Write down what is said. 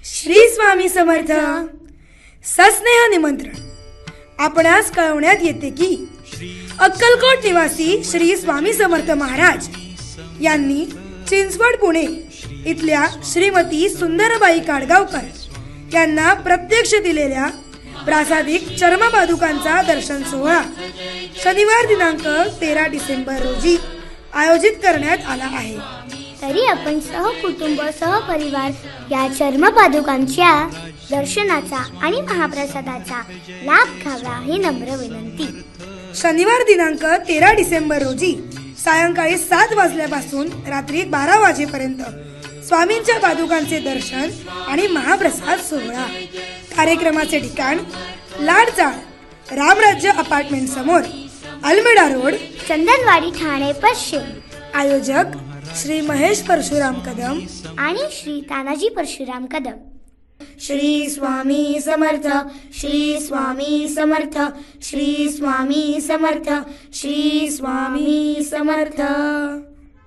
श्री स्वामी समर्थ. सस्नेह निमंत्रण. आपणास कळवण्यात येते की अक्कलकोट निवासी श्री स्वामी समर्थ महाराज यांनी चिंचवड पुणे इथल्या श्रीमती सुंदरबाई काडगावकर यांना प्रत्यक्ष दिलेल्या प्रासादिक चर्मपादुकांचा दर्शन सोहळा शनिवार दिनांक 13 डिसेंबर रोजी आयोजित करण्यात आला आहे. तरी आपण सहकुटुंब सहपरिवार या चर्मपादुकांच्या दर्शनाचा आणि महाप्रसादाचा लाभ घ्यावा ही नम्र विनंती. शनिवार दिनांक 13 डिसेंबर रोजी सायंकाळी 7 वाजल्यापासून रात्री 12 वाजेपर्यंत स्वामींच्या पादुकांचे दर्शन आणि महाप्रसाद सोहळा. कार्यक्रमाचे ठिकाण लाडचाळ रामराज्य अपार्टमेंट समोर, अल्मेडा रोड, चंदनवाडी, ठाणे पश्चिम. आयोजक श्री महेश परशुराम कदम आणि श्री तानाजी परशुराम कदम. श्री स्वामी समर्थ, श्री स्वामी समर्थ, श्री स्वामी समर्थ, श्री स्वामी समर्थ.